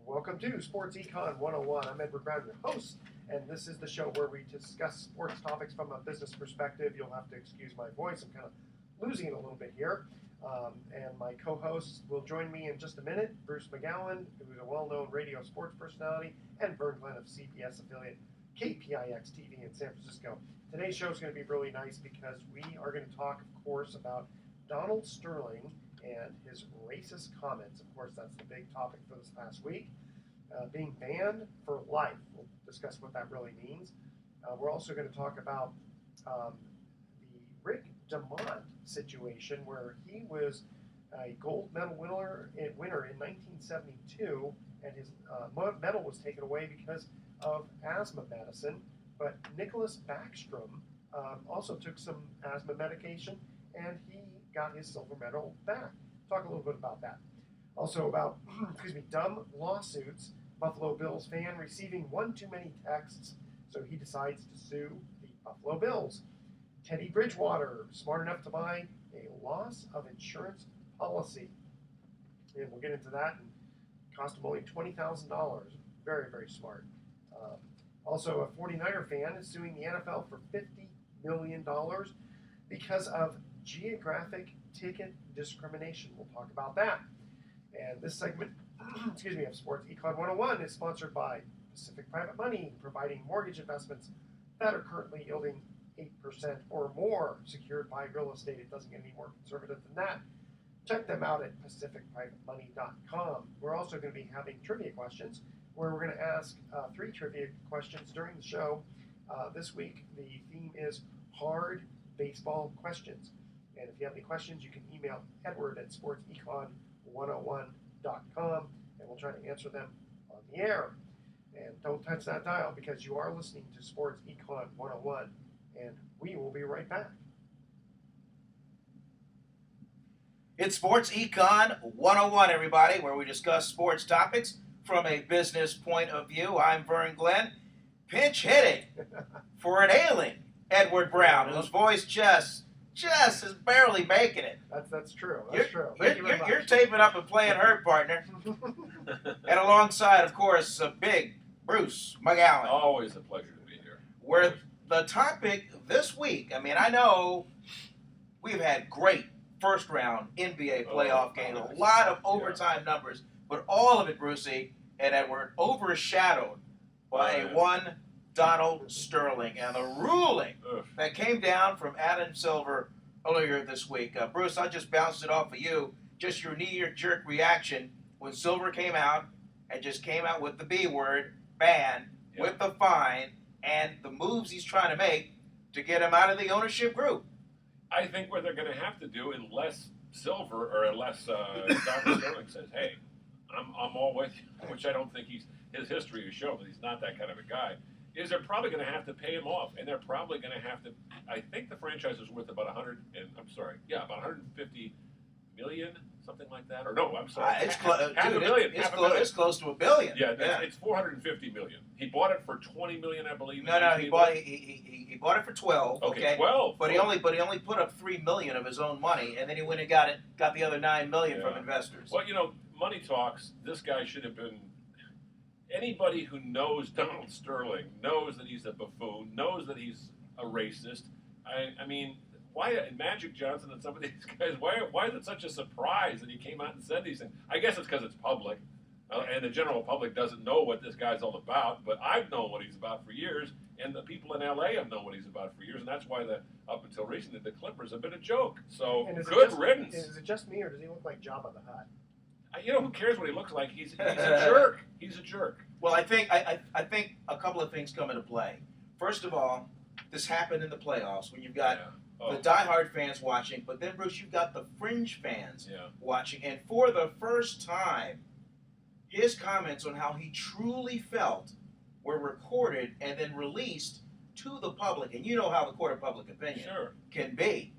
Welcome to Sports Econ 101. I'm Edward Brown, your host, and this is the show where we discuss sports topics from a business perspective. You'll have to excuse my voice. I'm kind of losing it a little bit here. And my co-hosts will join me in just a minute. Bruce McGowan, who's a well-known radio sports personality, and Vern Glenn of CBS affiliate KPIX TV in San Francisco. Today's show is going to be really nice because we are going to talk, of course, about Donald Sterling and his racist comments. Of course, that's the big topic for this past week. Being banned for life. We'll discuss what that really means. We're also going to talk about the Rick DeMont situation, where he was a gold medal winner in 1972, and his medal was taken away because of asthma medicine. But Nicholas Backstrom also took some asthma medication, and he got his silver medal back. Talk a little bit about that. Also about, dumb lawsuits. Buffalo Bills fan receiving one too many texts, so he decides to sue the Buffalo Bills. Teddy Bridegewater, smart enough to buy a loss of insurance policy. And we'll get into that, and cost him only $20,000. Very, very smart. Also, a 49er fan is suing the NFL for $50 million because of geographic ticket discrimination. We'll talk about that. And this segment of Sports Econ 101 is sponsored by Pacific Private Money, providing mortgage investments that are currently yielding 8% or more, secured by real estate. It doesn't get any more conservative than that. Check them out at pacificprivatemoney.com. We're also going to be having trivia questions, where we're going to ask 3 trivia questions during the show. This week, the theme is hard baseball questions. And if you have any questions, you can email Edward at sportsecon101.com, and we'll try to answer them on the air. And don't touch that dial, because you are listening to Sports Econ 101, and we will be right back. It's Sports Econ 101, everybody, where we discuss sports topics from a business point of view. I'm Vern Glenn, pinch hitting for an ailing Edward Brown, whose voice just is barely making it. That's true. That's true. You're taping up and playing hurt, partner. And alongside, of course, a big Bruce McGowan. Always a pleasure to be here. Where the topic this week, I know we've had great first-round NBA playoff games, a lot of overtime numbers, but all of it, Brucey and Edward, overshadowed by one Donald Sterling and the ruling that came down from Adam Silver earlier this week. Bruce, I just bounced it off of you. Just your knee-jerk reaction when Silver came out and just came out with the B word, ban, with the fine, and the moves he's trying to make to get him out of the ownership group. I think what they're going to have to do, unless Silver or unless Donald Sterling says, "Hey, I'm all with you," which I don't think his history has shown that he's not that kind of a guy, is they're probably going to have to pay him off, and they're probably going to have to. I think the franchise is worth about about 150 million, something like that. Or no, I'm sorry, It's half a million. It's close to $1 billion. Yeah, it's 450 million. He bought it for 20 million, I believe. No, he bought it for 12. Okay, 12. But he only put up $3 million of his own money, and then he went and got the other $9 million from investors. Well, money talks. This guy should have been. Anybody who knows Donald Sterling knows that he's a buffoon, knows that he's a racist. I mean, why Magic Johnson and some of these guys? Why is it such a surprise that he came out and said these things? I guess it's because it's public, and the general public doesn't know what this guy's all about. But I've known what he's about for years, and the people in LA have known what he's about for years, and that's why up until recently the Clippers have been a joke. So good riddance. Is it just me, or does he look like Jabba the Hutt? Who cares what he looks like? He's a jerk. He's a jerk. Well, I think a couple of things come into play. First of all, this happened in the playoffs when you've got the diehard fans watching, but then, Bruce, you've got the fringe fans watching. And for the first time, his comments on how he truly felt were recorded and then released to the public. And you know how the court of public opinion can be.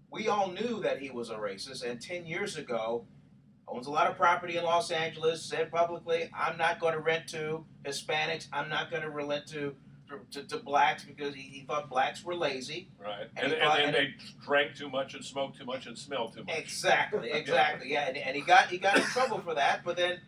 We all knew that he was a racist, and 10 years ago, owns a lot of property in Los Angeles, said publicly, I'm not going to rent to Hispanics, I'm not going to rent to blacks because he thought blacks were lazy. Right. And they drank too much and smoked too much and smelled too much. Exactly. Yeah. And he got in trouble for that. But then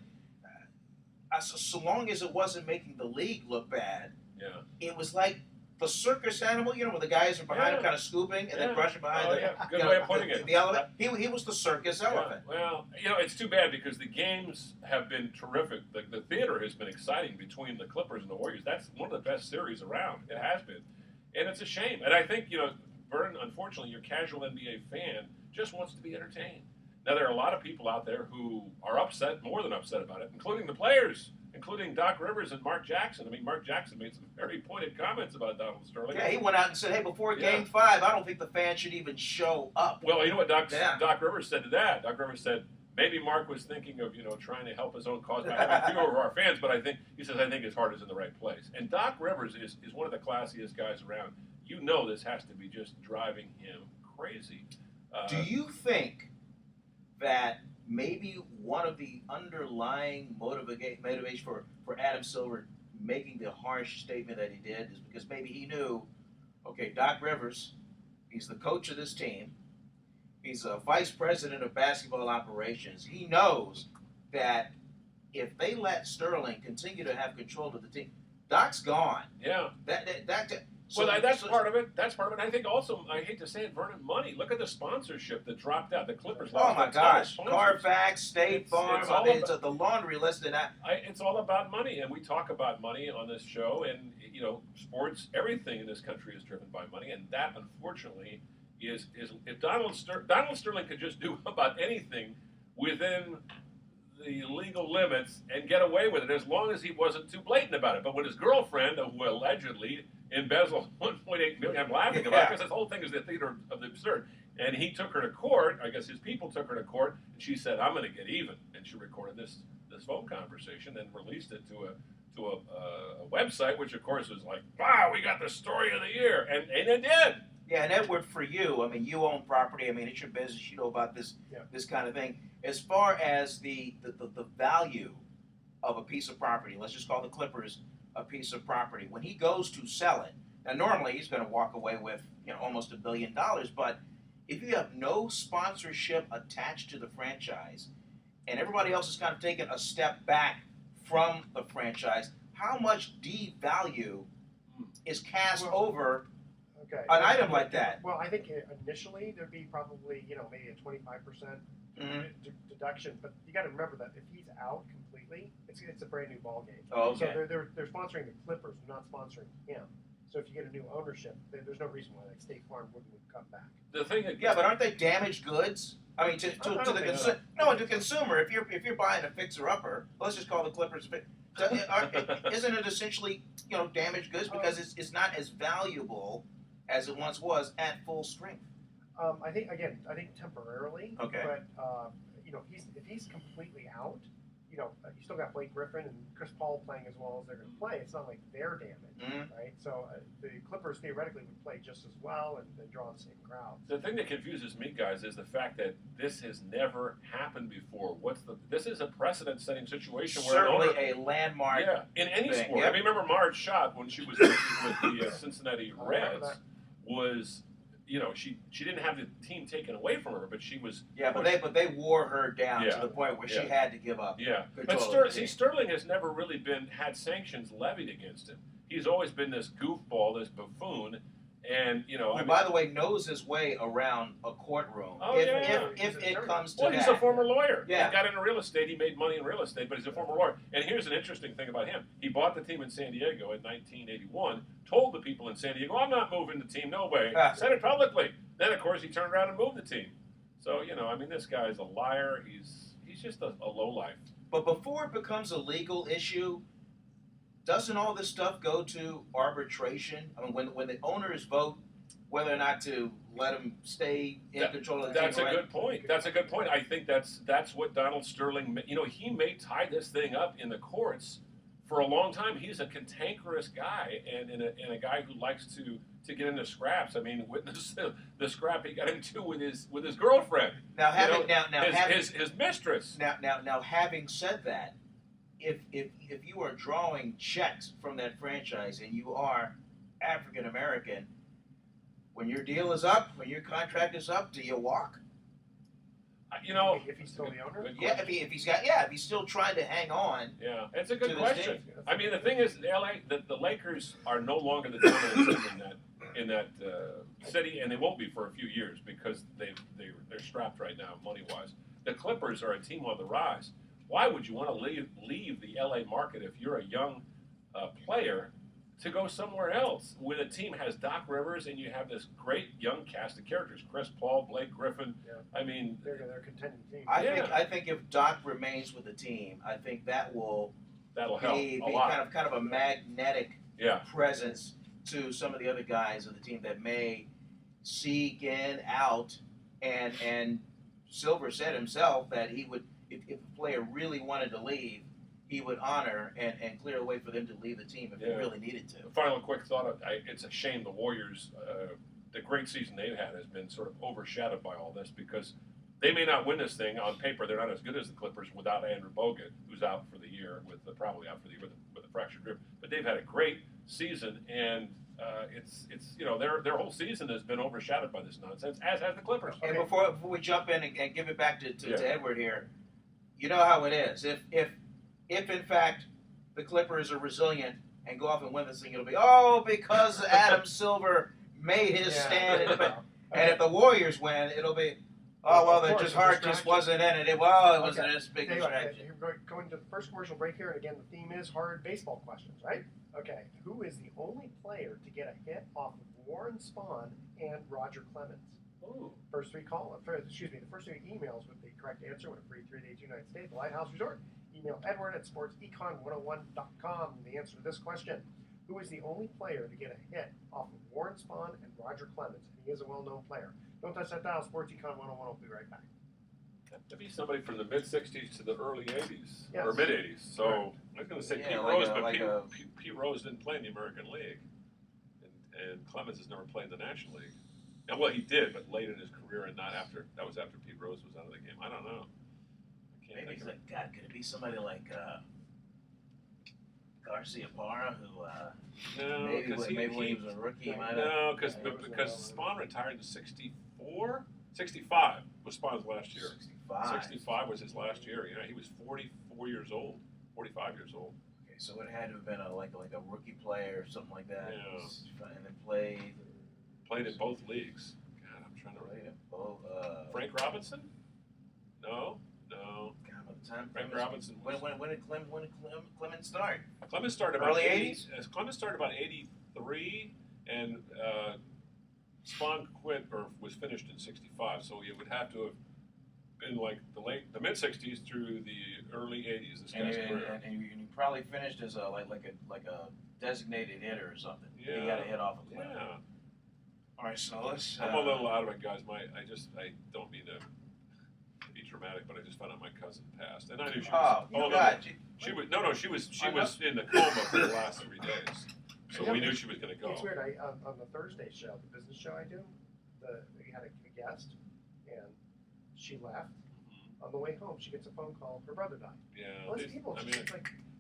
so long as it wasn't making the league look bad, Yeah. it was like the circus animal, where the guys are behind him kind of scooping and then brushing behind Good way of putting it. The elephant. He was the circus elephant. Well, it's too bad because the games have been terrific. The theater has been exciting between the Clippers and the Warriors. That's one of the best series around. It has been. And it's a shame. And I think, Vern, unfortunately, your casual NBA fan just wants to be entertained. Now, there are a lot of people out there who are upset, more than upset about it, including the players, including Doc Rivers and Mark Jackson. I mean, Mark Jackson made some very pointed comments about Donald Sterling. Yeah, he went out and said, hey, before Game 5, I don't think the fans should even show up. Well, you know what Doc Rivers said to that? Doc Rivers said, maybe Mark was thinking of, trying to help his own cause by having fewer of our fans, but I think his heart is in the right place. And Doc Rivers is one of the classiest guys around. This has to be just driving him crazy. Do you think that maybe one of the underlying motivation for Adam Silver making the harsh statement that he did is because maybe he knew, okay, Doc Rivers, he's the coach of this team. He's a vice president of basketball operations. He knows that if they let Sterling continue to have control of the team, Doc's gone. Yeah. That's part of it. That's part of it. I think also, I hate to say it, Vernon, money. Look at the sponsorship that dropped out. The Clippers lost. Oh my gosh! Carfax, State Farm. It's the laundry list, and it's all about money, and we talk about money on this show. And sports, everything in this country is driven by money, and that, unfortunately, is if Donald Sterling could just do about anything within the legal limits and get away with it, as long as he wasn't too blatant about it. But when his girlfriend, who allegedly embezzled $1.8 million, I'm laughing about it because this whole thing is the theater of the absurd. And he took her to court. I guess his people took her to court, and she said, "I'm going to get even." And she recorded this phone conversation and released it to a website, which of course was like, "Wow, we got the story of the year," and it did. Yeah, and Edward, for you, I mean, you own property. I mean, it's your business. You know about this kind of thing. As far as the value of a piece of property, let's just call the Clippers a piece of property. When he goes to sell it, now normally he's going to walk away with almost $1 billion. But if you have no sponsorship attached to the franchise, and everybody else is kind of taking a step back from the franchise, how much devalue is cast over an item like that? Well, I think initially there'd be probably maybe a 25% deduction, but you got to remember that if he's out completely, it's a brand new ball game. Oh, okay. So they're sponsoring the Clippers, they're not sponsoring him. So if you get a new ownership, there's no reason why State Farm wouldn't cut back. The thing that but aren't they damaged goods? I mean, to the consumer. No, to consumer. If you're buying a fixer upper, let's just call the Clippers. Isn't it essentially damaged goods because it's not as valuable as it once was at full strength? I think temporarily. Okay. But if he's completely out, you still got Blake Griffin and Chris Paul playing as well as they're going to play. It's not like they're damaged, right? So the Clippers theoretically would play just as well and draw the same crowd. The thing that confuses me, guys, is the fact that this has never happened before. This is a precedent-setting situation certainly a landmark. Yeah, in any sport. Yep. I mean, remember Marge Schott when she was with the Cincinnati Reds was. She didn't have the team taken away from her, but she was. Yeah, but they wore her down to the point where she had to give up. Yeah, but Sterling has never really had sanctions levied against him. He's always been this goofball, this buffoon, and by the way, knows his way around a courtroom. If it comes to that. Well, he's a former lawyer. Yeah, he got into real estate. He made money in real estate, but he's a former lawyer. And here's an interesting thing about him: he bought the team in San Diego in 1981. Told the people in San Diego, "I'm not moving the team, no way." Said it publicly. Then, of course, he turned around and moved the team. So, this guy's a liar. He's just a lowlife. But before it becomes a legal issue, doesn't all this stuff go to arbitration? I mean, when the owners vote whether or not to let him stay in control of the team. That's a good point. That's a good point. I think that's what Donald Sterling, he may tie this thing up in the courts for a long time. He's a cantankerous guy and a guy who likes to get into scraps. I mean, witness the scrap he got into with his girlfriend. Now his mistress. Now having said that, if you are drawing checks from that franchise and you are African American, when your deal is up, when your contract is up, do you walk? You know, if he's still the owner. Yeah, if he's still trying to hang on. Yeah, it's a good To this question. day. I mean, the thing is, the Lakers are no longer the dominant team in that city, and they won't be for a few years because they're strapped right now, money wise. The Clippers are a team on the rise. Why would you want to leave the LA market if you're a young player to go somewhere else when a team has Doc Rivers and you have this great young cast of characters, Chris Paul, Blake Griffin. Yeah. I mean, they're a contending team. I think if Doc remains with the team, I think that'll help a be lot. kind of a magnetic Yeah. presence to some of the other guys of the team that may seek in, out, and Silver said himself that he would, if a player really wanted to leave, he would honor and clear the way for them to leave the team if they really needed to. Final quick thought, it's a shame the Warriors, the great season they've had has been sort of overshadowed by all this because they may not win this thing. On paper, they're not as good as the Clippers without Andrew Bogut, who's out for the year, probably out for the year with a fractured rib. But they've had a great season, and it's their whole season has been overshadowed by this nonsense, as has the Clippers. And before we jump in and give it back to Edward here, you know how it is. If in fact the Clippers are resilient and go off and win this thing, it'll be because Adam Silver made his stand, and if the Warriors win, it'll be the heart just wasn't in it. It was this big distraction. We're going to the first commercial break here, and again, the theme is hard baseball questions, right? Okay, who is the only player to get a hit off of Warren Spahn and Roger Clemens? Ooh. The first three emails with the correct answer win a free 3 days United States Lighthouse Resort. Email Edward at sportsecon101.com. The answer to this question: who is the only player to get a hit off of Warren Spahn and Roger Clemens? And he is a well-known player. Don't touch that dial. Sportsecon 101 will be right back. To be somebody from the mid-'60s to the early '80s, Yes. or mid-'80s. So I was going to say Pete Rose, but Pete Rose didn't play in the American League, and Clemens has never played in the National League. And well, he did, but late in his career, and not after. That was after Pete Rose was out of the game. I don't know. Maybe could it be somebody like Garcia Parra, who maybe when he was a rookie, he might have. No, because Spahn retired in 64, 65 was Spahn's last year. 65 was his last year. You know, he was 44 years old, 45 years old. Okay, so it had to have been like a rookie player or something like that. Yeah. And then played in both leagues. God, I'm trying to played in both. Frank Robinson? No. God, by the time Frank Robinson. When did Clemens start? Clemens started about early 80s. Clemens started about 83, and Spahn quit or was finished in 65. So it would have to have been like the mid 60s through the early 80s. This guy's career. And you probably finished as a designated hitter or something. Yeah. He got a hit off of Clemens. Yeah. All right, so let's. I'm a little out of it, guys. I don't mean to be dramatic, but I just found out my cousin passed, and I knew she was. She was in the coma for the last 3 days, so we knew she was going to go. It's weird. On the Thursday show, the business show I do, we had a guest, and she left. On the way home, she gets a phone call. Her brother died. Yeah. Well, these people,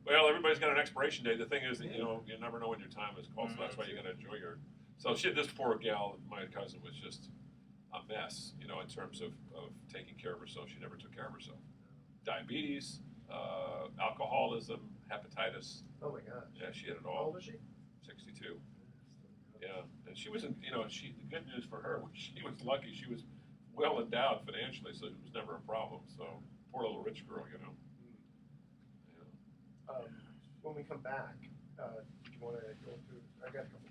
well, everybody's got an expiration date. The thing is that you never know when your time is called, so that's why you got to enjoy your. So this poor gal, my cousin, was just a mess, in terms of taking care of herself. She never took care of herself. Diabetes, alcoholism, hepatitis. Oh my gosh. Yeah, she had it all. How old is she? 62. Yeah, and she wasn't. The good news for her was she was lucky. She was well endowed financially, so it was never a problem. So poor little rich girl, Yeah. When we come back, do you want to go through? I got a couple.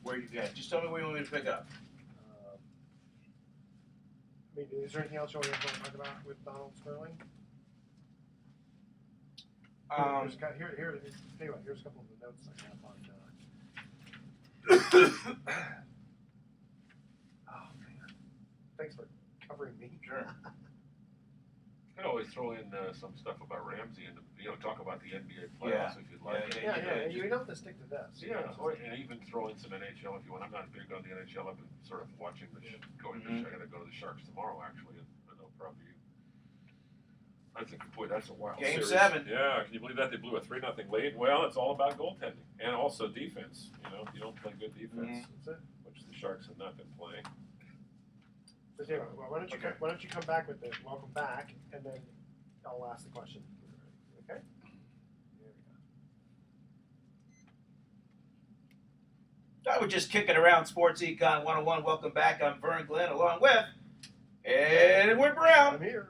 Where you got? Just tell me where you want me to pick up. Is there anything else you want to talk about with Donald Sterling? Here's a couple of the notes I have on. Oh man, thanks for covering me. Sure. I could always throw in some stuff about Ramsey and talk about the NBA playoffs if you'd like. Yeah. You don't have to stick to this. Yeah, and even throw in some NHL if you want. I'm not big on the NHL. I've been sort of watching I got to go to the Sharks tomorrow actually, and I know probably. I think, boy, that's a wild Game series. 7. Yeah, can you believe that they blew a 3-0 lead? Well, it's all about goaltending and also defense. You don't play good defense, which the Sharks have not been playing. So, David, why don't you come back with the welcome back, and then I'll ask the question. Okay? There we go. I was just kicking around Sports Econ 101. Welcome back. I'm Vern Glenn, along with Edward Brown I'm here.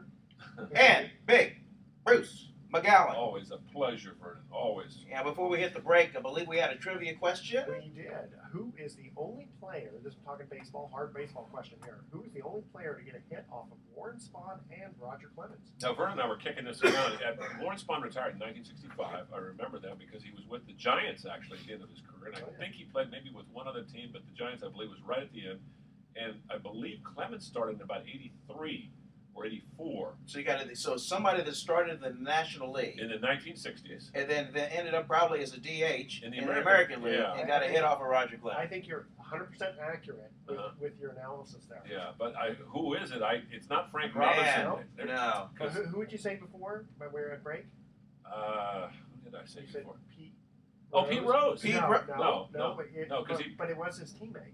and Big Bruce McGowan. Always a pleasure, Vernon. Always. Yeah, before we hit the break, I believe we had a trivia question. We did. Who is the only player, this is talking baseball, hard baseball question here. Who is the only player to get a hit off of Warren Spahn and Roger Clemens? Now, Vernon and I were kicking this around. Lawrence Spahn retired in 1965. I remember that because he was with the Giants, actually, at the end of his career. And I think he played maybe with one other team, but the Giants, I believe, was right at the end. And I believe Clemens started in about 83 or 84. So you got somebody that started in the National League In the 1960s. and then ended up probably as a DH In the the American- American League yeah. and got a hit off of Roger I Clemens. think you're 100% accurate with your analysis there. Yeah, but who is it? It's not Frank Man, Robinson. no. Who would you say before when we were at break? Who did I say You said before? Pete. Oh, Pete Rose. Pete no, Ro- No, but it was his teammate.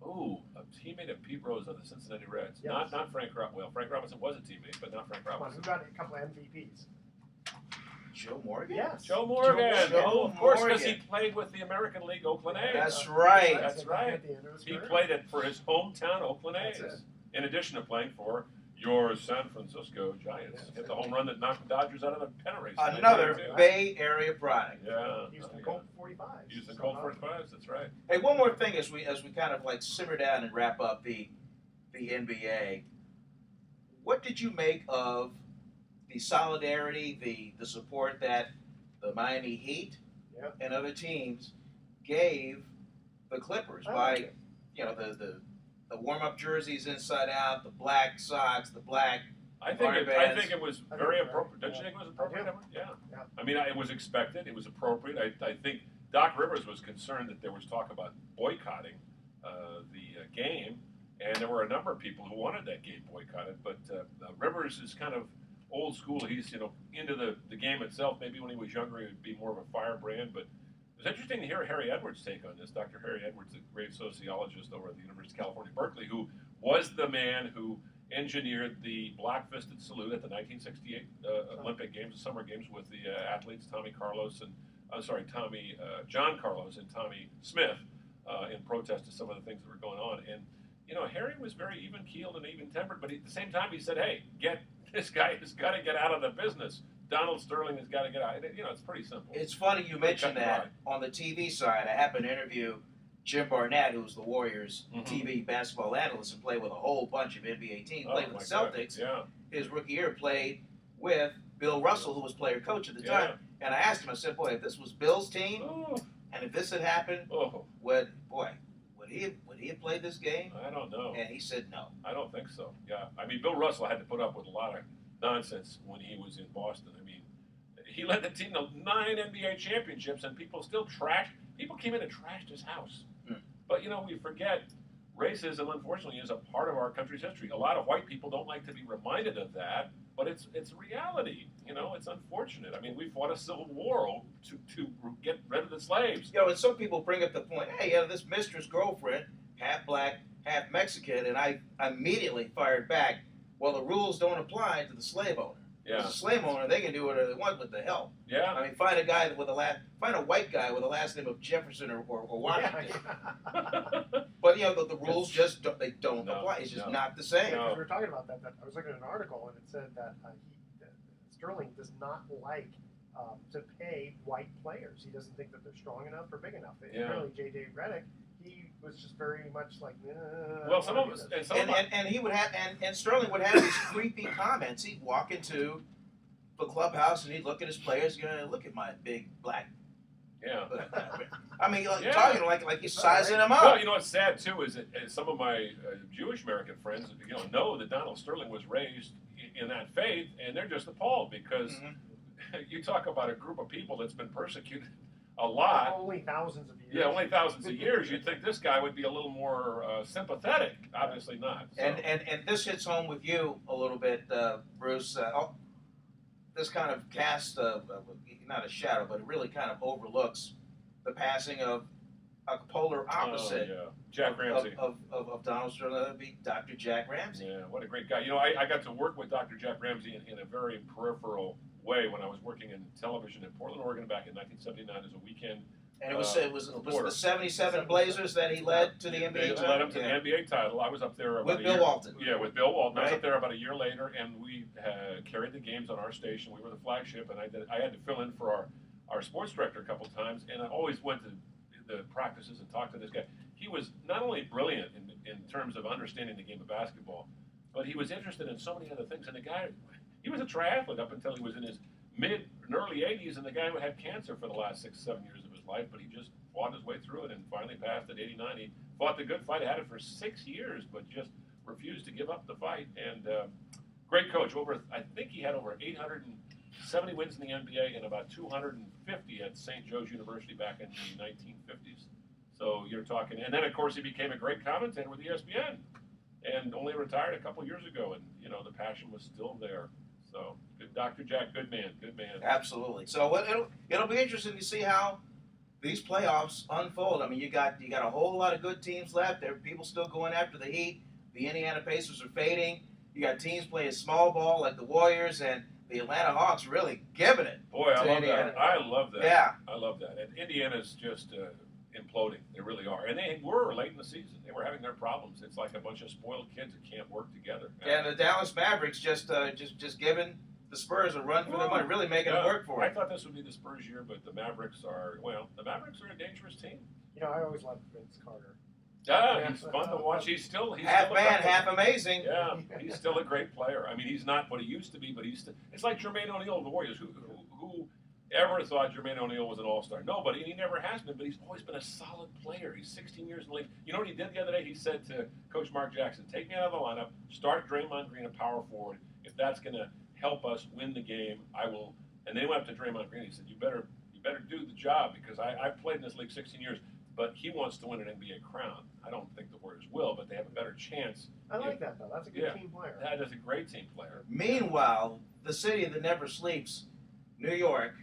Oh, a teammate of Pete Rose of the Cincinnati Reds. Yes. Not Frank Robinson. Well, Frank Robinson was a teammate, but not Frank Come on, who Robinson. got a couple of MVPs? Joe Morgan? Yes. Joe Morgan. Joe Oh, of course, because he Morgan. played with the American League Oakland A's. That's right. That's right. At the end of his He career. played it for his hometown Oakland That's A's. it. In addition to playing for your San Francisco Giants. Yes. Hit the home run that knocked the Dodgers out of the pennant race. in Another 1992. Bay Area product. Yeah. Houston Colt 45. Houston Colt 45s, that's right. Hey, one more thing as we kind of like simmer down and wrap up the NBA. What did you make of the solidarity, the support that the Miami Heat Yep. and other teams gave the Clippers I by like it. the warm-up jerseys inside out, the black socks, the black. I think it was I very think appropriate. so. Don't you think it was appropriate? I do. Edward? Yeah. Yeah. I mean, it was expected. It was appropriate. I think Doc Rivers was concerned that there was talk about boycotting the game, and there were a number of people who wanted that game boycotted. But Rivers is kind of old school. He's into the game itself. Maybe when he was younger, he would be more of a firebrand. But it was interesting to hear Harry Edwards' take on this. Dr. Harry Edwards, a great sociologist over at the University of California, Berkeley, who was the man who engineered the black-fisted salute at the 1968 Olympic Games, the Summer Games, with the athletes John Carlos and Tommy Smith in protest to some of the things that were going on. And Harry was very even-keeled and even-tempered, but at the same time he said, "Hey, this guy has got to get out of the business. Donald Sterling has got to get out." It's pretty simple. It's funny you mentioned Cut and that. On the TV side, I happened to interview Jim Barnett, who's the Warriors' TV basketball analyst and played with a whole bunch of NBA teams. Played with the Celtics. Yeah. His rookie year played with Bill Russell, who was player-coach at the time. And I asked him, I said, boy, if this was Bill's team, and if this had happened, would he have played this game? I don't know. And he said no. I don't think so. Yeah. I mean, Bill Russell had to put up with a lot of nonsense when he was in Boston. I mean, he led the team to 9 NBA championships, and people came in and trashed his house. But, we forget racism, unfortunately, is a part of our country's history. A lot of white people don't like to be reminded of that, but it's reality. It's unfortunate. I mean, we fought a civil war to get rid of the slaves. And some people bring up the point, hey, this mistress girlfriend, half black, half Mexican, and I immediately fired back, well, the rules don't apply to the slave owner. Yeah. As a slave owner, they can do whatever they want with the help. Yeah. I mean, find a white guy with a last name of Jefferson or Washington. But the rules just don't apply. It's just not the same. Because we were talking about that. I was looking at an article and it said that Sterling does not like to pay white players. He doesn't think that they're strong enough or big enough. Apparently, J.J. Redick, he was just very much like, well, some of us, and he would have, and Sterling would have these creepy comments. He'd walk into the clubhouse and he'd look at his players, look at my big black. Yeah. I mean, talking like he's sizing them up. Well, what's sad too is that some of my Jewish American friends, know that Donald Sterling was raised in that faith, and they're just appalled because you talk about a group of people that's been persecuted a lot. Only thousands of years. Yeah, only thousands of years. You'd think this guy would be a little more sympathetic. Obviously not. So. And this hits home with you a little bit, Bruce. This kind of casts not a shadow, but it really kind of overlooks the passing of a polar opposite Jack Ramsey. of Donald Sterling. That would be Dr. Jack Ramsey. Yeah, what a great guy. You know, I got to work with Dr. Jack Ramsey in a very peripheral way when I was working in television in Portland, Oregon back in 1979 as a weekend. And it was the 77 Blazers that he led to the NBA title? Led him to the NBA title. I was up there with Bill Walton. Yeah, with Bill Walton. Right. I was up there about a year later, and we carried the games on our station. We were the flagship, and I had to fill in for our sports director a couple times, and I always went to the practices and talked to this guy. He was not only brilliant in terms of understanding the game of basketball, but he was interested in so many other things. And the guy, he was a triathlete up until he was in his mid and early 80s, and the guy had cancer for the last 6-7 years of his life, but he just fought his way through it and finally passed at 89. He fought the good fight, had it for 6 years, but just refused to give up the fight. And great coach. I think he had over 870 wins in the NBA and about 250 at St. Joe's University back in the 1950s. So you're talking, and then of course he became a great commentator with ESPN, and only retired a couple years ago, and you know the passion was still there. So good, Dr. Jack, good man. Absolutely. So it'll be interesting to see how these playoffs unfold. I mean, you got a whole lot of good teams left. There are people still going after the Heat. The Indiana Pacers are fading. You got teams playing small ball like the Warriors and the Atlanta Hawks really giving it. Boy, I love Indiana. that. I love that. Yeah. I love that. And Indiana's just imploding. They really are. And they were late in the season. They were having their problems. It's like a bunch of spoiled kids that can't work together. And the Dallas Mavericks just giving the Spurs a run for their money, really making it work for I it. thought this would be the Spurs year, but the Mavericks are a dangerous team. You know, I always loved Vince Carter. Yeah, he's fun to watch. He's still half man, half amazing. Yeah, he's still a great player. I mean, he's not what he used to be, but it's like Jermaine O'Neal of the Warriors. Who ever thought Jermaine O'Neal was an all-star? Nobody, and he never has been, but he's always been a solid player. He's 16 years in the league. You know what he did the other day? He said to Coach Mark Jackson, take me out of the lineup, start Draymond Green at power forward. If that's going to help us win the game, I will. And then he went up to Draymond Green. He said, you better do the job, because I've played in this league 16 years, but he wants to win an NBA crown. I don't think the Warriors will, but they have a better chance. I like that, though. That's a good team player. That is a great team player. Meanwhile, the city that never sleeps, New York,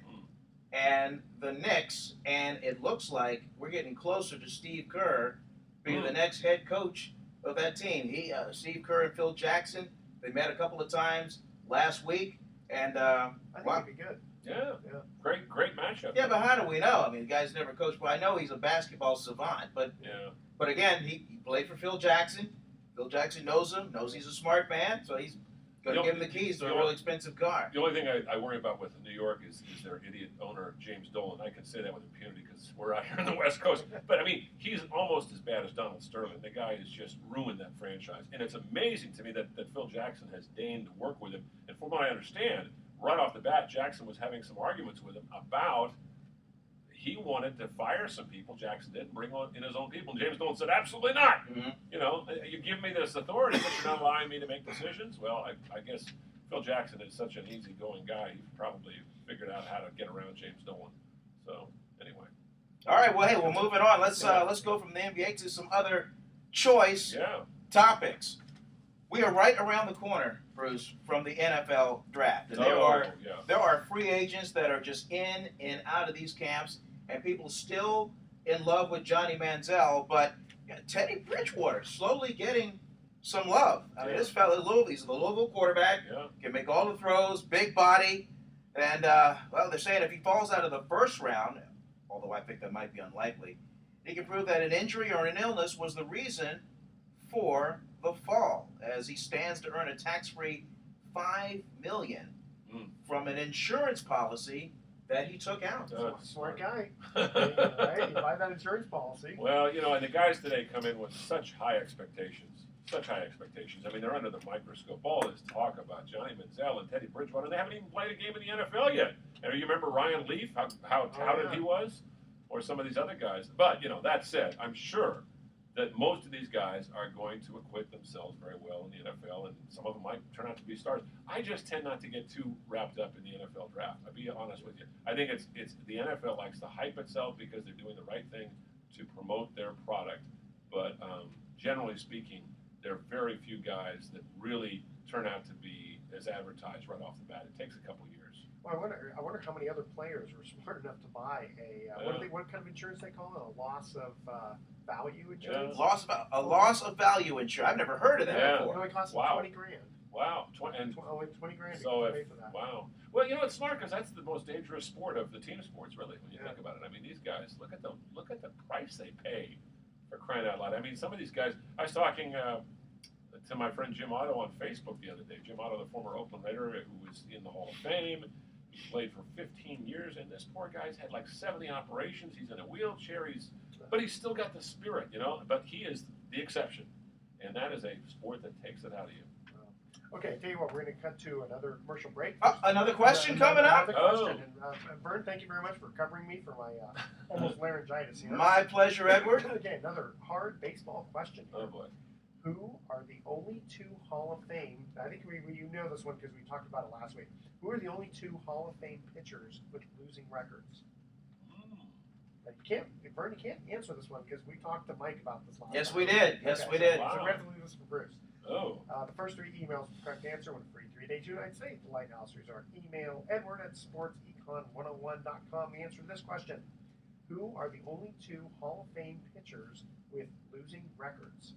and the Knicks, and it looks like we're getting closer to Steve Kerr being the next head coach of that team. Steve Kerr and Phil Jackson, they met a couple of times last week, and I think it'd be good. Yeah. Great matchup. Yeah, but how do we know? I mean, the guy's never coached. Well, I know he's a basketball savant, but again, he played for Phil Jackson. Phil Jackson knows him, knows he's a smart man, so he's going to give him the keys to a real expensive car. The only thing I worry about with New York is their idiot owner, James Dolan. I can say that with impunity because we're out here on the West Coast. But, I mean, he's almost as bad as Donald Sterling. The guy has just ruined that franchise. And it's amazing to me that Phil Jackson has deigned to work with him. And from what I understand, right off the bat, Jackson was having some arguments with him about he wanted to fire some people. Jackson didn't bring on in his own people. And James Dolan said, absolutely not. Mm-hmm. You know, you give me this authority, but you're not allowing me to make decisions. Well, I guess Phil Jackson is such an easygoing guy. He probably figured out how to get around James Dolan. So, anyway. All right, well, hey, we're moving on. Let's go from the NBA to some other choice topics. We are right around the corner, Bruce, from the NFL draft. And there are free agents that are just in and out of these camps, and people still in love with Johnny Manziel, but Teddy Bridgewater slowly getting some love. I mean, this fella, he's the Louisville quarterback, can make all the throws, big body, and, they're saying if he falls out of the first round, although I think that might be unlikely, he can prove that an injury or an illness was the reason for the fall, as he stands to earn a tax-free $5 million from an insurance policy that he took out. Smart guy. Right? You buy that insurance policy. Well, you know, and the guys today come in with such high expectations. I mean, they're under the microscope. All this talk about Johnny Manziel and Teddy Bridgewater, and they haven't even played a game in the NFL yet. And you remember Ryan Leaf, how touted he was? Or some of these other guys. But, you know, that said, I'm sure that most of these guys are going to acquit themselves very well in the NFL, and some of them might turn out to be stars. I just tend not to get too wrapped up in the NFL draft. I'll be honest with you. I think it's the NFL likes to hype itself because they're doing the right thing to promote their product. But generally speaking, there are very few guys that really turn out to be as advertised right off the bat. It takes a couple years. Well, I wonder how many other players were smart enough to buy what kind of insurance they call it? A loss of value insurance? Yeah. A loss of value insurance. I've never heard of that Yeah. It before. only cost them Wow. $20,000. Wow. Only $20,000 So to pay for that. wow. Well, it's smart because that's the most dangerous sport of the team sports, really, when you Yeah. think about it. I mean, these guys look at the price they pay for crying out loud. I mean, some of these guys. I was talking to my friend Jim Otto on Facebook the other day. Jim Otto, the former Oakland Raider who was in the Hall of Fame. He played for 15 years, and this poor guy's had like 70 operations. He's in a wheelchair. But he's still got the spirit, But he is the exception, and that is a sport that takes it out of you. Okay, tell you what, we're going to cut to another commercial break. Another question coming up? Another question. And Vern, thank you very much for covering me for my almost laryngitis here. My pleasure, Edward. Okay, another hard baseball question here. Oh boy. Who are the only two Hall of Fame? I think you know this one because we talked about it last week. Who are the only two Hall of Fame pitchers with losing records? Now Vern, you can't answer this one because we talked to Mike about this last Yes, time. we did. Yes, we did. So we have to leave this for Bruce. Oh. The first three emails with the correct answer with a free 3-day United States Lighthouse Resort. Email edward@sportsecon101.com. The answer to this question: who are the only two Hall of Fame pitchers with losing records?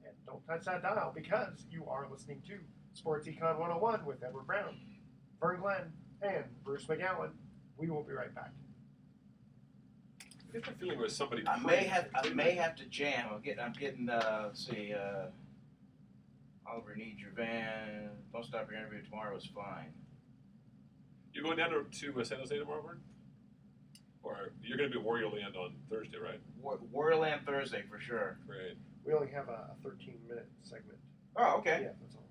And don't touch that dial because you are listening to Sports Econ 101 with Edward Brown, Vern Glenn, and Bruce McGowan. We will be right back. I get the feeling it was somebody. I may have to jam. I'm getting. Let's see. Oliver, need your van. Don't stop your interview tomorrow. Is fine. You're going down to San Jose tomorrow, Vern? Or you're going to be at Warrior Land on Thursday, right? Warriorland Thursday for sure. Great. We only have a 13-minute segment. Oh, okay. Yeah, that's all.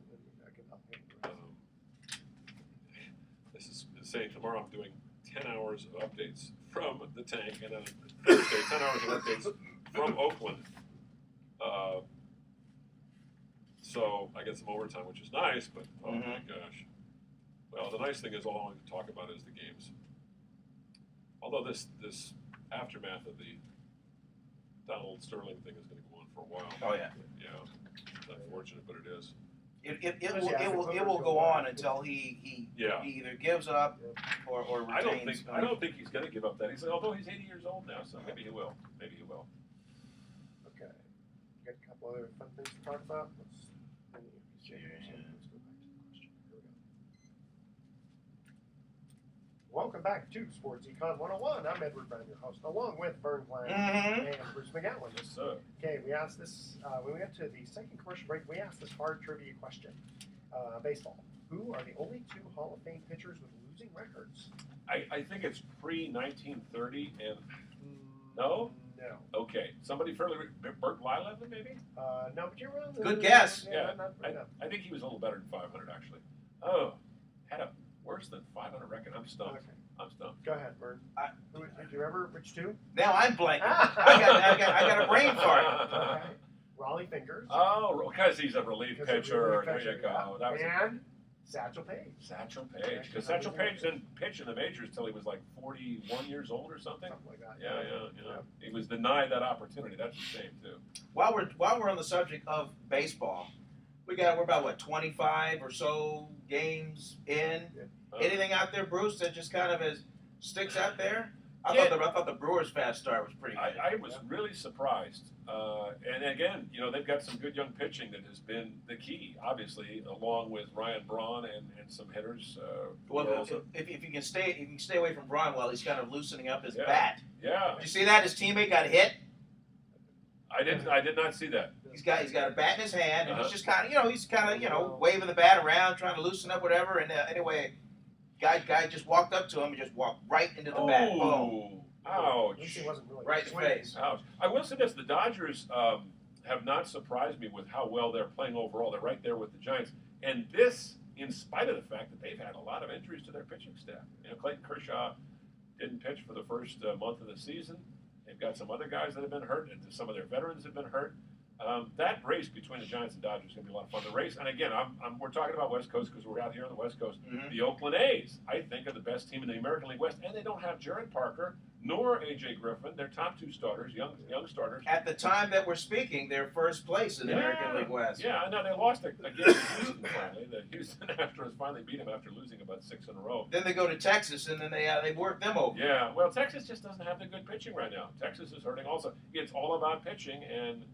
This is saying tomorrow I'm doing 10 hours of updates from the tank, and then Thursday 10 hours of updates from Oakland. So I get some overtime, which is nice, but oh my gosh. Well, the nice thing is all I want to talk about is the games. Although this aftermath of the Donald Sterling thing is going to go on for a while. Oh yeah. Yeah, it's unfortunate, but it is. It will go on until he either gives up or retains. I don't think he's going to give up that. Although he's 80 years old now, so maybe he will. Okay. Got a couple other fun things to talk about. Let's go back to the question. Here we go. Welcome back to Sports Econ 101. I'm Edward Brown, your host, along with Vern Glenn and Bruce McGowan. Yes, sir. Okay, we asked this, when we got to the second commercial break, we asked this hard trivia question. Baseball. Who are the only two Hall of Fame pitchers with losing records? I think it's pre-1930 and... No? No. Okay. Somebody fairly... Bert Blyleven, maybe? No, but you're wrong. Good guess. Yeah. No. I think he was a little better than 500, actually. Oh. Had a worse than 500 record. I'm stumped. Okay. I'm stumped. Go ahead, Bert. Did you remember which two? Now I'm blanking. I got a brain fart. Okay. Raleigh Fingers. Oh, because he's a relief pitcher. There you go. That was and Satchel Paige. Satchel Paige. Because Satchel Paige didn't pitch in the majors till he was like 41 years old or something. Something like that. Yeah. He was denied that opportunity. That's a shame, too. While we're on the subject of baseball, we're about 25 or so games in. Anything out there, Bruce, that just kind of sticks out there? I thought the Brewers' fast start was pretty good. I was really surprised. And again, they've got some good young pitching that has been the key, obviously, along with Ryan Braun and some hitters. If you can stay away from Braun while he's kind of loosening up his bat. Yeah. Did you see that? His teammate got hit. I did not see that. He's got a bat in his hand, and he's just kind of waving the bat around, trying to loosen up whatever. And anyway, guy just walked up to him and just walked right into the bat. Boom. Ouch. He wasn't really right in the face. Ouch. I will say this: the Dodgers have not surprised me with how well they're playing overall. They're right there with the Giants, and this, in spite of the fact that they've had a lot of injuries to their pitching staff. Clayton Kershaw didn't pitch for the first month of the season. They've got some other guys that have been hurt, and some of their veterans have been hurt. That race between the Giants and Dodgers is going to be a lot of fun. The race, and again, we're talking about West Coast because we're out here on the West Coast. Mm-hmm. The Oakland A's, I think, are the best team in the American League West, and they don't have Jared Parker nor A.J. Griffin. Their top two starters, young starters. At the time that we're speaking, they're first place in the American League West. Yeah, I know they lost a game to Houston finally. The Houston Astros finally beat them after losing about 6 in a row. Then they go to Texas, and then they work them over. Yeah, well, Texas just doesn't have the good pitching right now. Texas is hurting also. It's all about pitching, and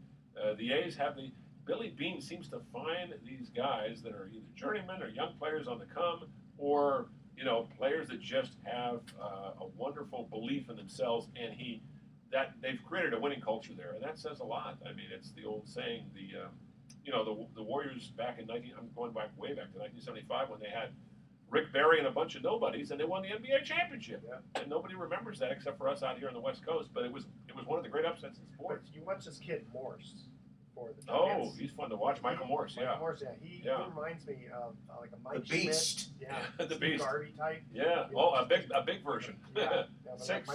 the A's have the... Billy Beane seems to find these guys that are either journeymen or young players on the come, or players that just have a wonderful belief in themselves, and they've created a winning culture there, and that says a lot. I mean, it's the old saying, the Warriors back in I'm going back way back to 1975 when they had Rick Barry and a bunch of nobodies, and they won the NBA championship. Yeah. And nobody remembers that except for us out here on the West Coast. But it was one of the great upsets in sports. But you watch this kid Morse. For the Giants. He's fun to watch. Michael Morse, Michael Morse, He reminds me of like a Mike the Beast. Schmidt, the Beast. Garvey type. Yeah. A big version. Yeah. 6'5",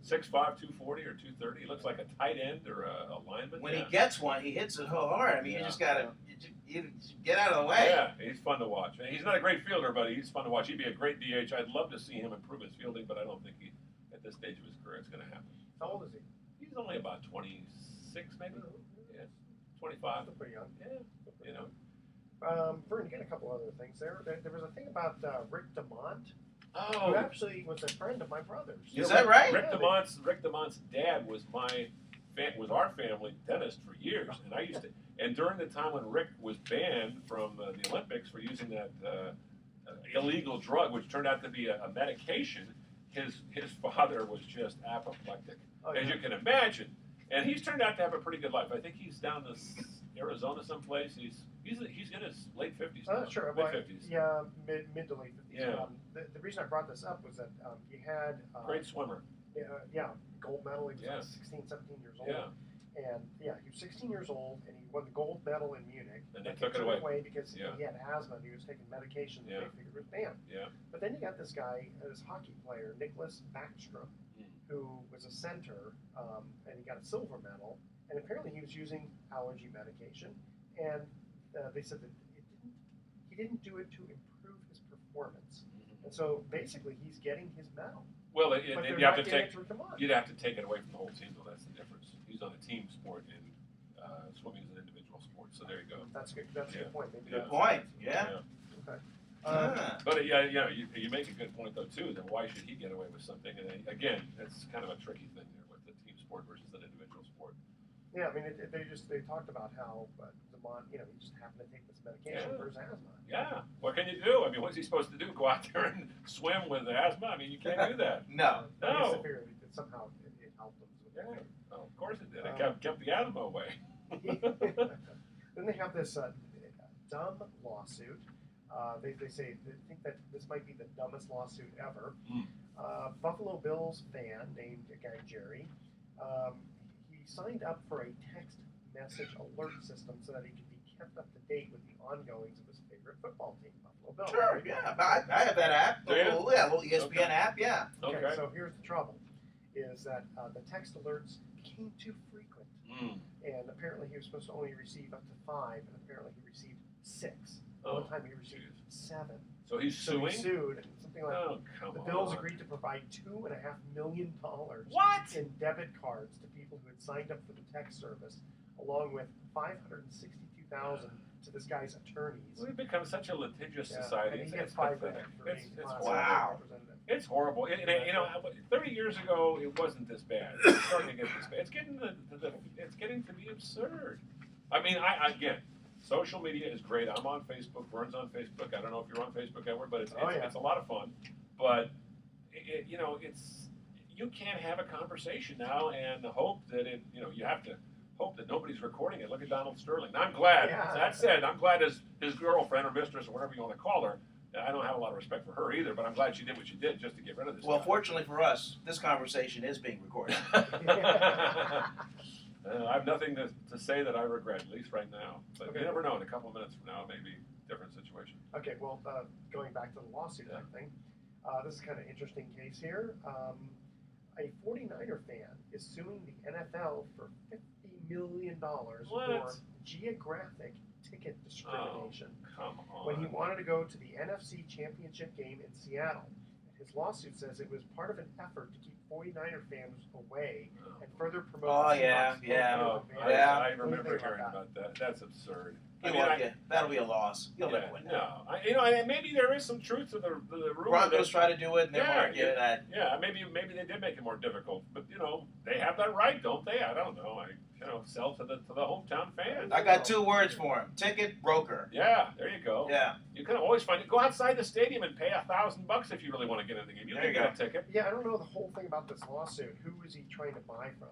240 or 230. He looks like a tight end or a lineman. When he gets one, he hits it hard. I mean, you just gotta get out of the way. Yeah, he's fun to watch. He's not a great fielder, but he's fun to watch. He'd be a great DH. I'd love to see him improve his fielding, but I don't think at this stage of his career, it's going to happen. How old is he? He's only about 26, maybe. Yeah. 25. Still pretty young. Yeah, Vern, you got a couple other things there. There was a thing about Rick DeMont, who who actually was a friend of my brother's. Is that right? Rick DeMont's dad was our family dentist for years, and and during the time when Rick was banned from the Olympics for using that illegal drug, which turned out to be a medication, his father was just apoplectic, as you can imagine. And he's turned out to have a pretty good life. I think he's down to Arizona someplace. He's in his late 50s. Oh, sure. Mid-50s. Yeah, mid to late 50s. Yeah. The reason I brought this up was that he had... great swimmer. Gold medal. He was 16, 17 years old. Yeah. And, he was 16 years old, and he won the gold medal in Munich. And they took it away. Because he had asthma, and he was taking medication that they figured was banned. Yeah. But then you got this guy, this hockey player, Nicholas Backstrom, who was a center, and he got a silver medal, and apparently he was using allergy medication, and they said that he didn't do it to improve his performance, and so basically he's getting his medal. Well, you'd have to take it away from the whole team, though. That's the difference. He's on a team sport, and swimming is an individual sport. So there you go. That's good. That's a good point. Maybe good point. Yeah. Okay. But you make a good point though too. Then why should he get away with something? And again, it's kind of a tricky thing there with the team sport versus an individual sport. Yeah, I mean, they talked about how DeMont, he just happened to take this medication for his asthma. Yeah, what can you do? I mean, what's he supposed to do? Go out there and swim with asthma? I mean, you can't do that. No. I guess I figured that somehow it helped him. Well, of course it did. It kept the asthma away. Then they have this dumb lawsuit. They think that this might be the dumbest lawsuit ever. Buffalo Bills fan named a guy Jerry. He signed up for a text message alert system so that he could be kept up to date with the ongoings of his favorite football team, Buffalo Bills. Sure, yeah. I have that app. A little ESPN app, yeah. Okay, so here's the trouble, is that the text alerts became too frequent. And apparently he was supposed to only receive up to 5, and apparently he received 6. One time he received 7. So he's suing? So he sued, and something like the Bills agreed to provide $2.5 million in debit cards to people who had signed up for the text service, along with $562,000 to this guy's attorneys. We've become such a litigious society. And he gets $5 grand for being wow. It's horrible. 30 years ago, it wasn't this bad. It's starting to get this bad. It's getting to be absurd. I mean, again, social media is great. I'm on Facebook. Vern's on Facebook. I don't know if you're on Facebook, Edward, but it's a lot of fun. But you can't have a conversation now and hope that you have to hope that nobody's recording it. Look at Donald Sterling. Now, I'm glad. That said, I'm glad his girlfriend or mistress or whatever you want to call her. I don't have a lot of respect for her either, but I'm glad she did what she did just to get rid of this. Well, fortunately for us, this conversation is being recorded. I have nothing to say that I regret, at least right now. But you never know. In a couple of minutes from now, it may be a different situation. Okay, well, going back to the lawsuit thing, this is kind of an interesting case here. A 49er fan is suing the NFL for $50 million for geographic ticket discrimination. Oh, come on. When he wanted to go to the NFC Championship game in Seattle, This lawsuit says it was part of an effort to keep 49er fans away and further promote. Oh, the yeah, Seahawks yeah. local Oh, advantage. I What do you remember think hearing about about that. That's absurd. That'll be a loss. You'll never win. No, and maybe there is some truth to the rumor. Broncos try to do it, and they're argue that. Yeah, maybe they did make it more difficult, but they have that right, don't they? I don't know. Sell to the hometown fans. I got 2 words for him: ticket broker. Yeah, there you go. Yeah, you can always find it. Go outside the stadium and pay $1,000 if you really want to get in the game. You can get a ticket. Yeah, I don't know the whole thing about this lawsuit. Who is he trying to buy from?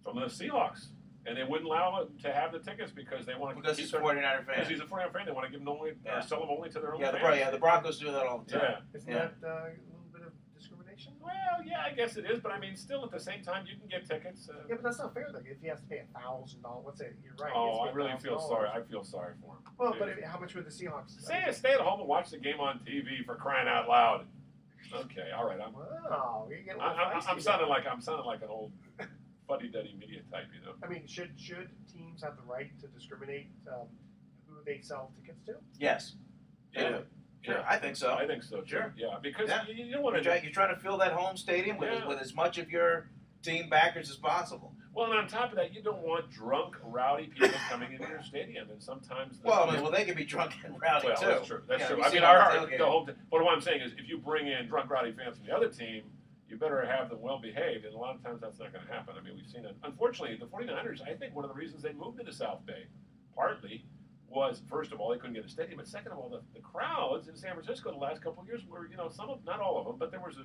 From the Seahawks. And they wouldn't allow him to have the tickets because they want to. because he's a 49er fan. Because he's a 49er fan, they want to give them or sell them only to their own fans. The Broncos do that all the time. Yeah. Isn't that a little bit of discrimination? Well, yeah, I guess it is, but still at the same time, you can get tickets. Yeah, but that's not fair though. If he has to pay $1,000, let's say you're right. Oh, I really feel sorry. I feel sorry for him. Well, but how much would the Seahawks? Stay at home and watch the game on TV for crying out loud. Okay, all right. Wow, you get I'm sounding like an old fuddy-duddy media type, I mean, should teams have the right to discriminate who they sell tickets to? Yes. Yeah. Sure, I think so. I think so, too. Sure. Yeah, because you don't want to... You're trying to fill that home stadium with as much of your team backers as possible. Well, and on top of that, you don't want drunk, rowdy people coming into your stadium, and sometimes... They can be drunk and rowdy, too. That's true. That's true. But what I'm saying is, if you bring in drunk, rowdy fans from the other team, you better have them well-behaved, and a lot of times that's not going to happen. We've seen it. Unfortunately, the 49ers, I think one of the reasons they moved to the South Bay, partly, was, first of all, they couldn't get a stadium, but second of all, the crowds in San Francisco the last couple of years were, not all of them, but there was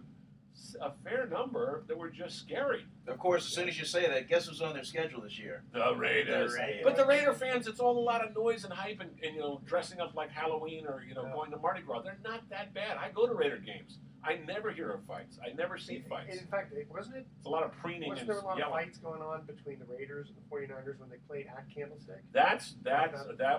a fair number that were just scary. Of course, as soon as you say that, guess who's on their schedule this year? The Raiders. But the Raider fans, it's all a lot of noise and hype and dressing up like Halloween or, going to Mardi Gras. They're not that bad. I go to Raider games. I never hear of fights. I never see fights. In fact, wasn't it? It's a lot of preening and there a lot yelling. of fights going on between the Raiders and the 49ers when they played at Candlestick? That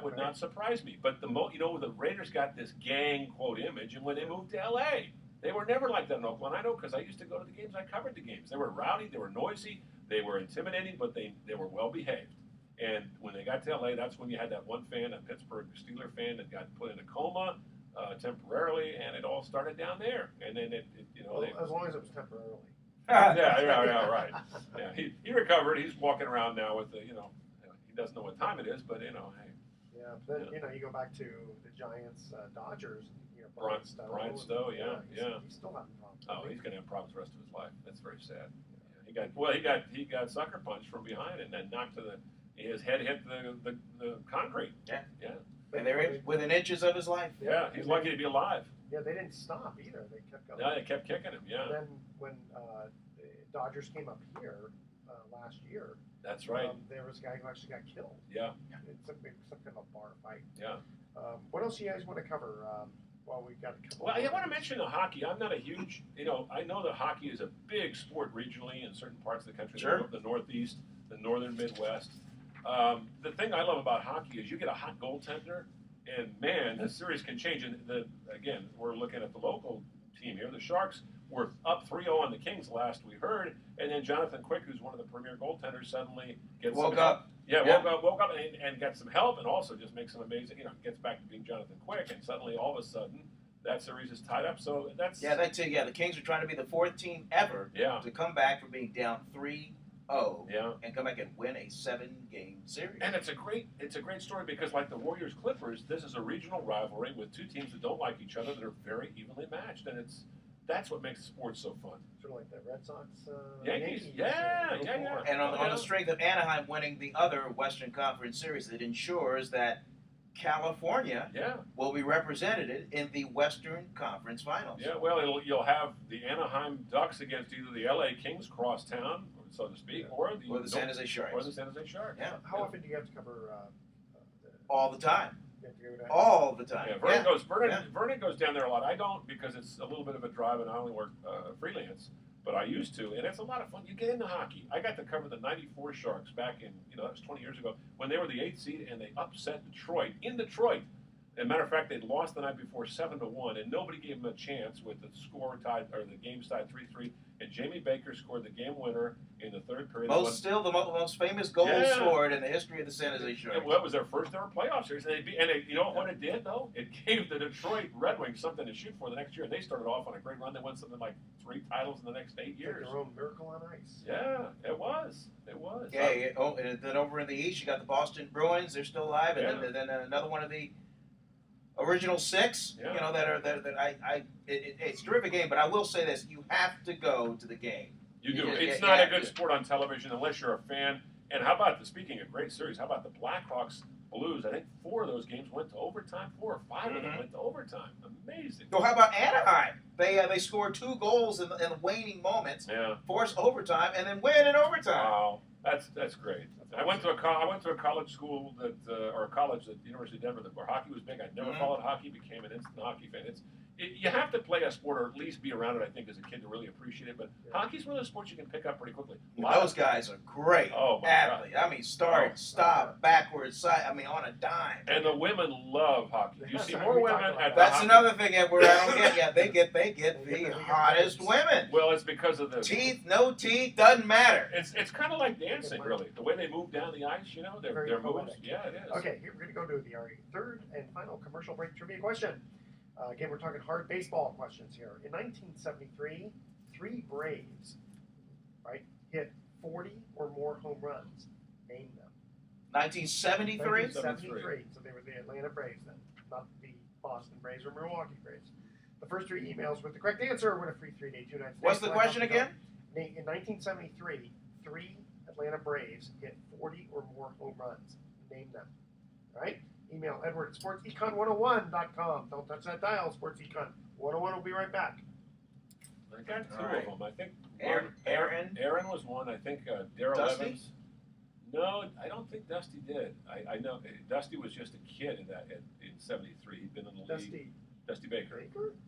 would not surprise me. But the Raiders got this gang quote image, and when they moved to LA, they were never like that in Oakland. I know because I used to go to the games. I covered the games. They were rowdy. They were noisy. They were intimidating, but they were well behaved. And when they got to LA, that's when you had that one fan, a Pittsburgh Steeler fan, that got put in a coma temporarily, and it all started down there. And then as long as it was temporarily. yeah, right. Yeah, he recovered. He's walking around now with he doesn't know what time it is, but hey. Yeah, but then you go back to the Giants, Dodgers. Brian Stowe, yeah. He's still having problems. Oh, he's going to have problems the rest of his life. That's very sad. Yeah. He got sucker punched from behind and then knocked his head hit the concrete. Yeah. And they're within inches of his life. Yeah, he's lucky to be alive. Yeah, they didn't stop either. They kept going. Yeah, they kept kicking him. Yeah. And then when the Dodgers came up here last year, that's right. There was a guy who actually got killed. Yeah. It's some kind of a bar fight. Yeah. What else do you guys want to cover? Well, we've got a couple. Well, I want to mention the hockey. I'm not a huge, I know that hockey is a big sport regionally in certain parts of the country. Sure. The Northeast, the Northern Midwest. The thing I love about hockey is you get a hot goaltender, and man, the series can change. And again, we're looking at the local team here. The Sharks were up 3-0 on the Kings last we heard, and then Jonathan Quick, who's one of the premier goaltenders, suddenly woke up and got some help, and also just makes some amazing. Gets back to being Jonathan Quick, and suddenly all of a sudden that series is tied up. So that's the Kings are trying to be the 4th team ever to come back from being down 3-0 and come back and win a 7-game series. And it's a great story because like the Warriors Clippers, this is a regional rivalry with two teams that don't like each other that are very evenly matched, and that's what makes sports so fun. Sort of like the Red Sox, Yankees. And on the strength of Anaheim winning the other Western Conference series, it ensures that California will be represented in the Western Conference Finals. Yeah, well, you'll have the Anaheim Ducks against either the LA Kings cross town, so to speak, or the San Jose Sharks. Or the San Jose Sharks. Yeah. How often do you have to cover? All the time. All the time. Yeah, Vernon goes down there a lot. I don't because it's a little bit of a drive, and I only work freelance. But I used to, and it's a lot of fun. You get into hockey. I got to cover the '94 Sharks back in, that was 20 years ago, when they were the 8th seed and they upset Detroit in Detroit. As a matter of fact, they'd lost the night before 7-1, and nobody gave them a chance with the score tied, or the game tied 3-3. And Jamie Baker scored the game winner in the third period. Still the most famous goal scored in the history of the San Jose Sharks. Well, that was their first ever playoff series. And you know what it did, though? It gave the Detroit Red Wings something to shoot for the next year. And they started off on a great run. They won something like 3 titles in the next 8 years. Their own miracle on ice. Yeah, it was. It was. Yeah, and then over in the East, you got the Boston Bruins. They're still alive. And then another one of the original 6, Yeah. you know, it's a terrific game. But I will say this: you have to go to the game. You do. It's not a good sport on television unless you're a fan. And how about speaking of great series, how about the Blackhawks Blues? I think 4 of those games went to overtime. 4 or 5 of them went to overtime. Amazing. So how about Anaheim? They scored 2 goals in the waning moments, force overtime, and then win in overtime. Wow, that's great. I went to a college school or a college at the University of Denver where hockey was big. I'd never followed hockey, became an instant hockey fan. You have to play a sport or at least be around it, I think, as a kid to really appreciate it. But hockey's one of those sports you can pick up pretty quickly. Those guys are great athletes. I mean, stop, backwards, side. I mean, on a dime. And the women love hockey. You see more women at That's another thing where I don't get. Yeah, they get the hottest women. Well, it's because of the teeth, no teeth, doesn't matter. It's kind of like dancing, really. The way they move down the ice, you know, their moves. Yeah, it is. Okay, here we're going to go to our third and final commercial break trivia question. Again, we're talking hard baseball questions here. In 1973, 3 Braves, hit 40 or more home runs. Name them. 1973? 1973. So they were the Atlanta Braves then, not the Boston Braves or Milwaukee Braves. The first 3 emails with the correct answer win a free 3-day 2-night stay. What's the question again? In 1973, 3 Atlanta Braves hit 40 or more home runs. Name them. All right? Email Edward at sportsecon101.com. Don't touch that dial, SportsEcon 101 will be right back. I got 2 of them. I think Aaron was one. I think Daryl Evans. No, I don't think Dusty did. I know Dusty was just a kid in '73. He'd been in the league. Dusty Baker.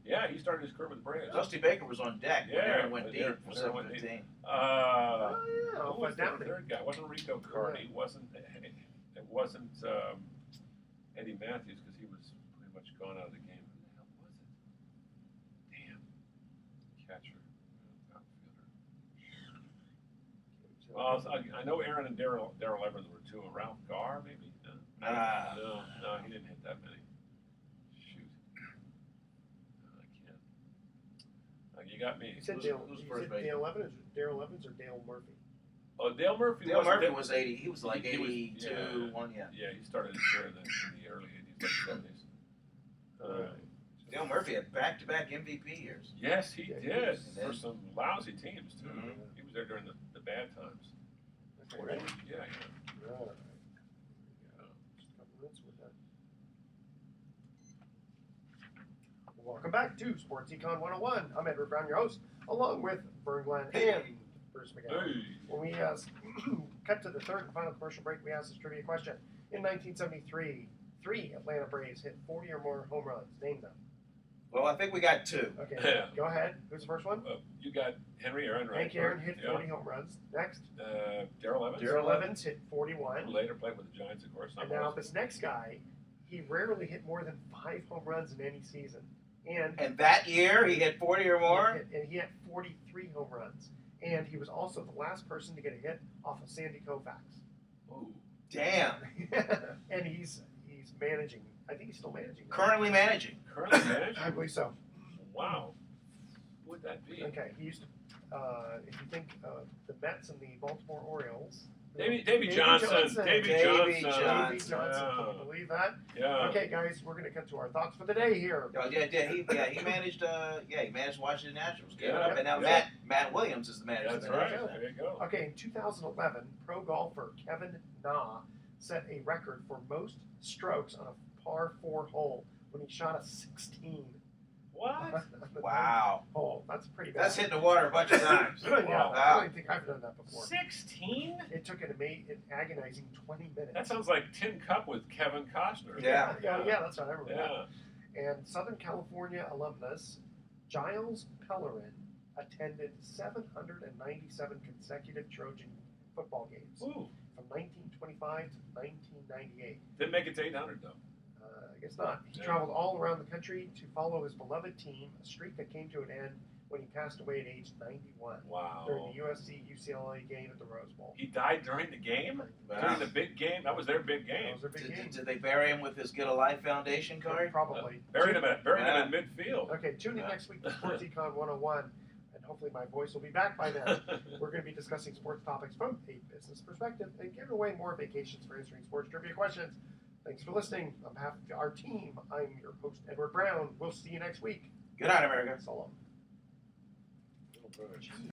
Yeah, he started his career with the Braves. Dusty Baker was on deck when Aaron went deep for 17. Who was the third guy? It wasn't Rico Carney. It wasn't Eddie Matthews, because he was pretty much gone out of the game. Who the hell was it? Damn. Catcher. Outfielder. Well, I know Aaron and Daryl Evans were 2. Ralph Garr, maybe? No, he didn't hit that many. Shoot. No, I can't. You got me. You said Dale Evans or Dale Murphy? Oh, Dale Murphy. Dale Murphy was 80. He was like 82, Yeah, he started his career in the early 80s, late 70s. Dale Murphy had back-to-back MVP years. Yes, he did. For some lousy teams, too. He was there during the bad times. Ready? Yeah. All right. Just a couple minutes with that. Welcome back to Sports Econ 101. I'm Edward Brown, your host, along with Vern Glenn and Bruce McGowan. Hey. When we cut to the third and final commercial break, we asked this trivia question. In 1973, 3 Atlanta Braves hit 40 or more home runs. Name them. Well, I think we got 2. Okay, go ahead. Who's the first one? You got Henry Aaron, right? Hank Aaron hit 40 home runs. Next. Daryl Evans. Daryl Evans hit 41. Who later played with the Giants, of course. And now this next guy, he rarely hit more than 5 home runs in any season. And that year, he hit 40 or more? He had 43 home runs. And he was also the last person to get a hit off of Sandy Koufax. Ooh. Damn. And he's managing. I think he's still managing. Currently managing. I believe so. Wow. Who would that be? Okay, he used to, if you think the Mets and the Baltimore Orioles. Davey Johnson. Davey Johnson. Can you believe that? Yeah. Okay, guys, we're going to cut to our thoughts for the day here. He managed. He managed Washington Nationals. And now Matt Williams is the manager. That's right. There you go. Okay, in 2011, pro golfer Kevin Na set a record for most strokes on a par 4 hole when he shot a 16. What? Wow. Hole. That's pretty bad. That's hitting the water a bunch of times. Yeah, I don't think I've done that before. 16? It took an agonizing 20 minutes. That sounds like Tin Cup with Kevin Costner. Yeah, that's what I remember. Yeah. And Southern California alumnus Giles Pellerin attended 797 consecutive Trojan football games Ooh. from 1925 to 1998. Didn't make it to 800, though. I guess not. He Yeah. traveled all around the country to follow his beloved team, a streak that came to an end when he passed away at age 91 Wow. during the USC-UCLA game at the Rose Bowl. He died during the game? Wow. During the big game? That was their big game. That was their big game. Did they bury him with his Get a Life Foundation card? Probably. Buried him in midfield. Okay, tune in next week to Sports Econ 101, and hopefully my voice will be back by then. We're going to be discussing sports topics from a business perspective and giving away more vacations for answering sports trivia questions. Thanks for listening. On behalf of our team, I'm your host, Edward Brown. We'll see you next week. Good night, America. So long. Little bird.